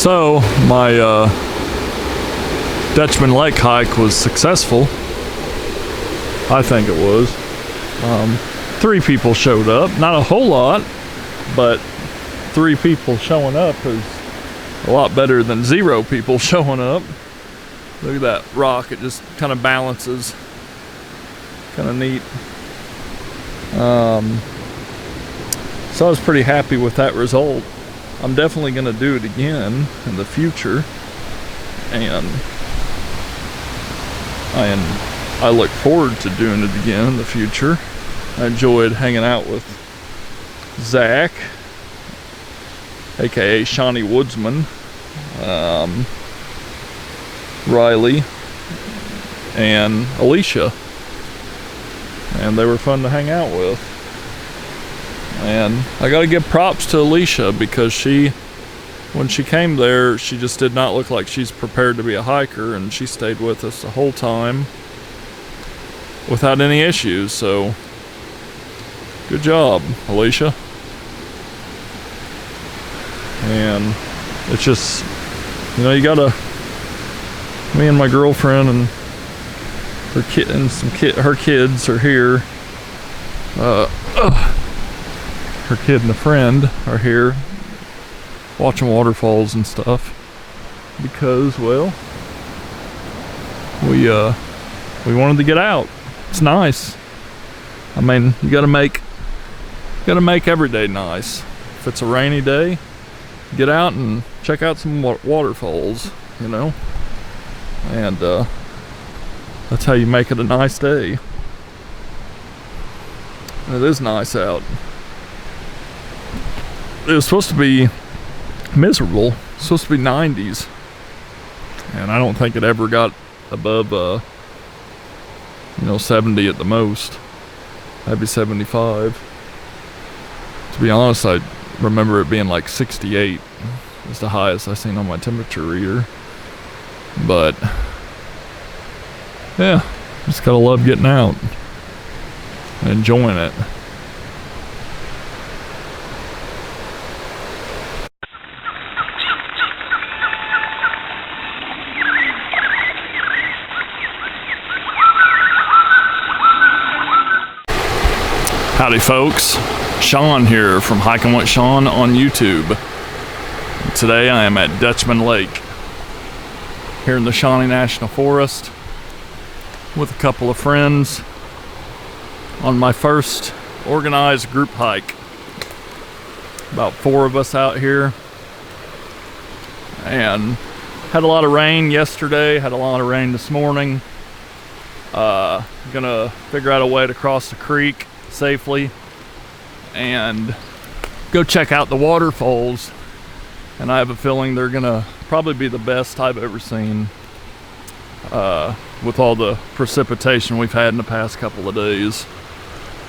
So my Dutchman Lake hike was successful. I think it was. 3 people showed up, not a whole lot, but 3 people showing up is a lot better than 0 people showing up. Look at that rock, it just kind of balances. Kind of neat. So I was pretty happy with that result. I'm definitely going to do it again in the future, and I look forward to doing it again in the future. I enjoyed hanging out with Zach, aka Shawnee Woodsman, Riley, and Alicia, and they were fun to hang out with. And I gotta give props to Alicia, because when she came there, she just did not look like she's prepared to be a hiker, and she stayed with us the whole time without any issues. So good job, Alicia. And it's just, you know, you gotta, me and my girlfriend and her kid and her kids are here. Her kid and a friend are here watching waterfalls and stuff, because, well, we wanted to get out. It's nice. I mean, you gotta make every day nice. If it's a rainy day, get out and check out some waterfalls, you know, and that's how you make it a nice day. And it is nice out. It was supposed to be miserable. It's supposed to be 90s, and I don't think it ever got above 70 at the most. Maybe 75. To be honest, I remember it being like 68 is the highest I seen on my temperature reader. But yeah, just gotta love getting out and enjoying it. Howdy folks, Shawn here from Hiking with Shawn on YouTube. Today I am at Dutchman Lake here in the Shawnee National Forest with a couple of friends on my first organized group hike. About 4 of us out here, and had a lot of rain yesterday, had a lot of rain this morning. Gonna figure out a way to cross the creek safely and go check out the waterfalls, and I have a feeling they're gonna probably be the best I've ever seen with all the precipitation we've had in the past couple of days.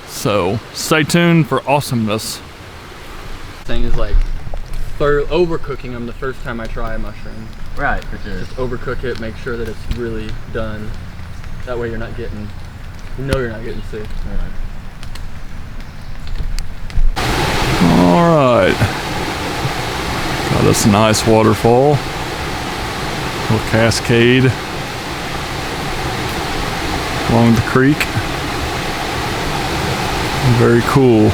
So stay tuned for awesomeness. Thing is like overcooking them the first time I try a mushroom. Right, for sure. Just overcook it, make sure that it's really done. That way you're not getting sick. Right. Alright, got us a nice waterfall, little cascade along the creek. Very cool.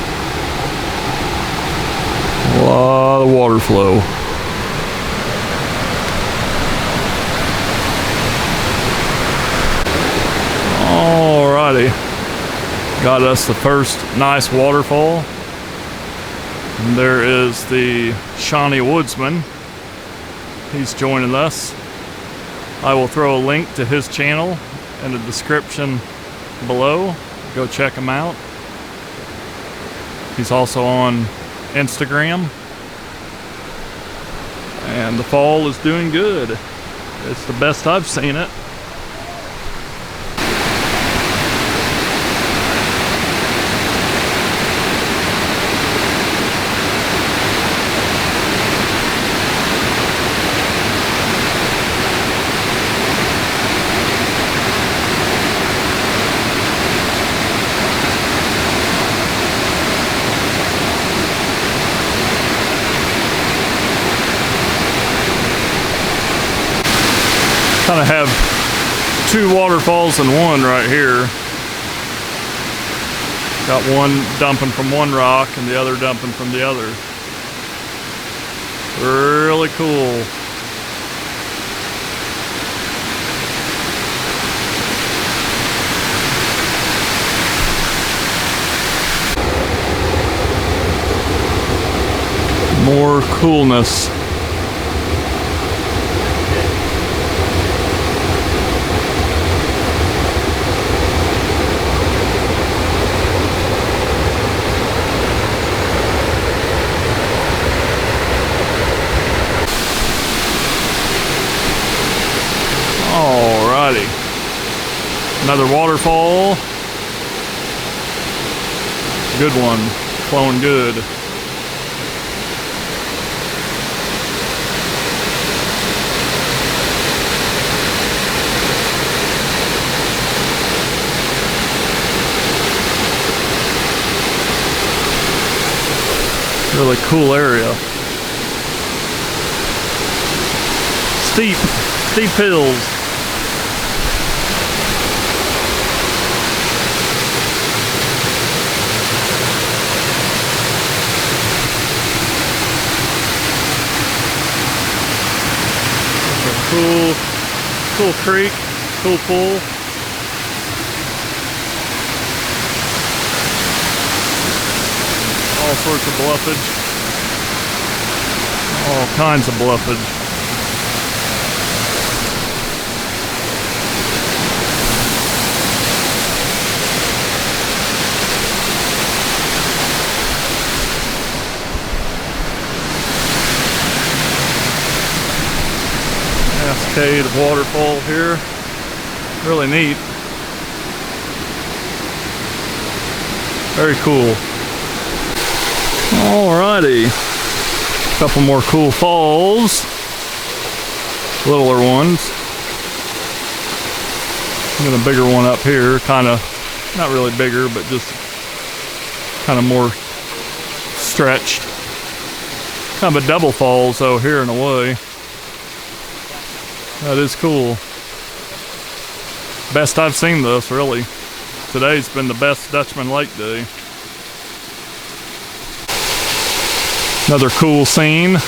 A lot of water flow. Alrighty, got us the first nice waterfall. And there is the Shawnee Woodsman. He's joining us. I will throw a link to his channel in the description below. Go check him out. He's also on Instagram. And the fall is doing good. It's the best I've seen it. Kind of have two waterfalls in one right here. Got one dumping from one rock and the other dumping from the other. Really cool. More coolness. Alrighty. Another waterfall. Good one. Flowing good. Really cool area. Steep hills. Cool creek, cool pool. All sorts of bluffage. All kinds of bluffage. Cascade of waterfall here. Really neat. Very cool. Alrighty. Couple more cool falls. Littler ones. Got a bigger one up here. Kind of, not really bigger, but just kind of more stretched. Kind of a double falls though here in a way. That is cool. Best I've seen this, really. Today's been the best Dutchman Lake day. Another cool scene.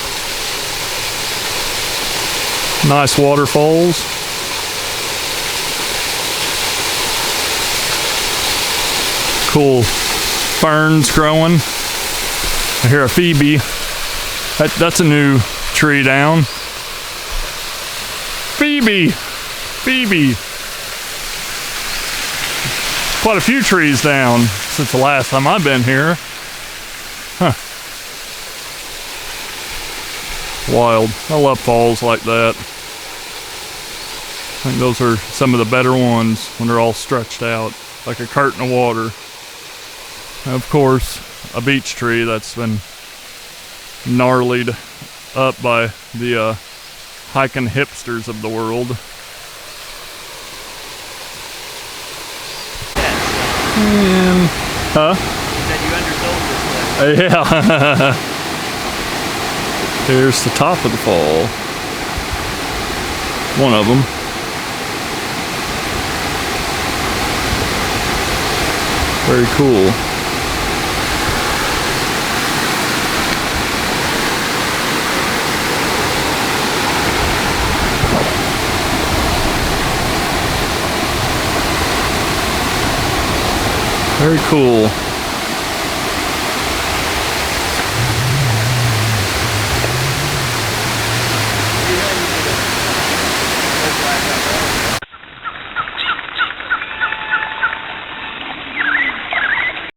Nice waterfalls. Cool ferns growing. I hear a Phoebe. That's a new tree down. Phoebe! Quite a few trees down since the last time I've been here. Huh. Wild. I love falls like that. I think those are some of the better ones when they're all stretched out, like a curtain of water. And of course, a beech tree that's been gnarlied up by the hiking hipsters of the world. And, huh? You said you undersold this place. Yeah. Here's the top of the fall. One of them. Very cool. Very cool.